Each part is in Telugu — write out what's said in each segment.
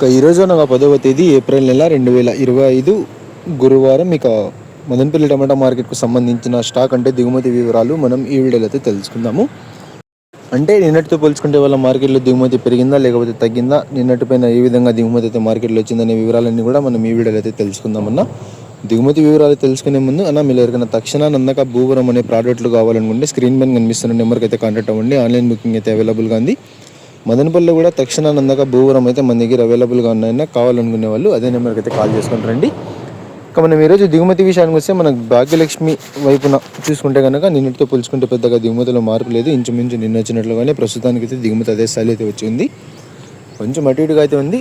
ఈరోజు అనగా 10వ తేదీ ఏప్రిల్ నెల 2025 గురువారం. ఇక మదనపల్లి టమాటా మార్కెట్కు సంబంధించిన స్టాక్ అంటే దిగుమతి వివరాలు మనం ఈ వీడియోలో అయితే తెలుసుకుందాము. అంటే నిన్నటితో పోల్చుకుంటే వాళ్ళ మార్కెట్లో దిగుమతి పెరిగిందా లేకపోతే తగ్గిందా, నిన్నటి పైన ఏ విధంగా దిగుమతి అయితే మార్కెట్లో వచ్చిందనే వివరాలన్నీ కూడా మనం ఈ వీడియోలో అయితే తెలుసుకుందామన్నా. దిగుమతి వివరాలు తెలుసుకునే ముందు మీరు ఎవరికైనా తక్షణ నందక భూవరం అనే ప్రోడక్ట్లు కావాలనుకుంటే స్క్రీన్ పైన కనిపిస్తున్న నెంబర్కి అయితే కాంటాక్ట్ అవ్వండి. ఆన్లైన్ బుకింగ్ అయితే అవైలబుల్గా ఉంది. మదనపల్లిలో కూడా తక్షణ నందక భూవరం అయితే మన దగ్గర అవైలబుల్గా ఉన్నాయన్నా, కావాలనుకునే వాళ్ళు అదే నెంబర్కి అయితే కాల్ చేసుకొని రండి. ఇక మనం ఈరోజు దిగుమతి విషయానికి వస్తే మనకు భాగ్యలక్ష్మి వైపున చూసుకుంటే కనుక నిన్నటితో పోల్చుకుంటే పెద్దగా దిగుమతిలో మార్పు లేదు. ఇంచుమించు నిన్న వచ్చినట్లుగానే ప్రస్తుతానికి అయితే దిగుమతి అదే స్థాయిలో అయితే వచ్చింది. కొంచెం అటు ఇటుగా అయితే ఉంది.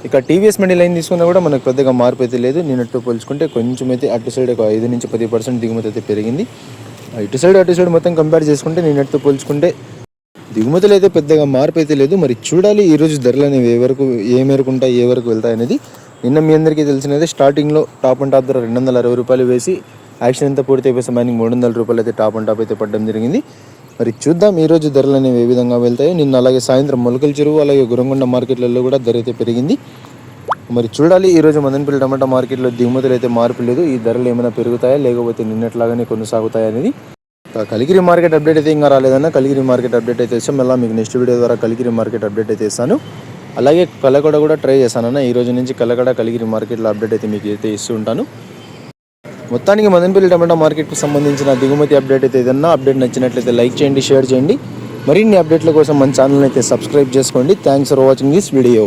ఇక టీవీఎస్ మండి లైన్ తీసుకున్నా కూడా మనకు పెద్దగా మార్పు అయితే లేదు. నిన్నటితో పోల్చుకుంటే కొంచెం అయితే అటు సైడ్ ఒక 5 నుంచి 10% దిగుమతి అయితే పెరిగింది. ఇటు సైడ్ మొత్తం కంపేర్ చేసుకుంటే నిన్నటితో పోల్చుకుంటే దిగుమతులు అయితే పెద్దగా మార్పు అయితే లేదు. మరి చూడాలి ఈరోజు ధరలు అనేవి ఏ మేరకు ఉంటాయి, ఏ వరకు వెళ్తాయి అనేది. నిన్న మీ అందరికీ తెలిసినది స్టార్టింగ్లో టాప్ అండ్ టాప్ ధర 260 రూపాయలు వేసి యాక్షన్ అంతా పూర్తి అయిపోయి మైనింగ్ 300 రూపాయలు అయితే టాప్ అండ్ టాప్ అయితే పడడం జరిగింది. మరి చూద్దాం ఈరోజు ధరలు అనేవి ఏ విధంగా వెళ్తాయో. నిన్న అలాగే సాయంత్రం మొలకల చెరువు అలాగే గురంగొండ మార్కెట్లలో కూడా ధర అయితే పెరిగింది. మరి చూడాలి ఈరోజు మదనపల్లి టమాటా మార్కెట్లో దిగుమతులు అయితే మార్పు లేదు. ఈ ధరలు ఏమైనా పెరుగుతాయా లేకపోతే నిన్నట్లాగానే కొనసాగుతాయా అనేది. కలిగిరి మార్కెట్ అప్డేట్ అయితే ఇంకా రాలేదన్నా. కలిగిరి మార్కెట్ అప్డేట్ అయితే ఇస్తాం. మళ్ళీ మీకు నెక్స్ట్ వీడియో ద్వారా కలిగిరి మార్కెట్ అప్డేట్ అయితే ఇస్తాను. అలాగే కలకడ కూడా ట్రై చేశానన్నా. ఈ రోజు నుంచి కలకడ కలిగిరి మార్కెట్లో అప్డేట్ అయితే మీకు అయితే ఇస్తూ ఉంటాను. మొత్తానికి మదనపల్లి టమాటా మార్కెట్కు సంబంధించిన దిగుమతి అప్డేట్ అయితే ఏదన్నా అప్డేట్ నచ్చినట్లయితే లైక్ చేయండి, షేర్ చేయండి. మరిన్ని అప్డేట్ల కోసం మన ఛానల్ అయితే సబ్స్క్రైబ్ చేసుకోండి. Thanks for watching this video.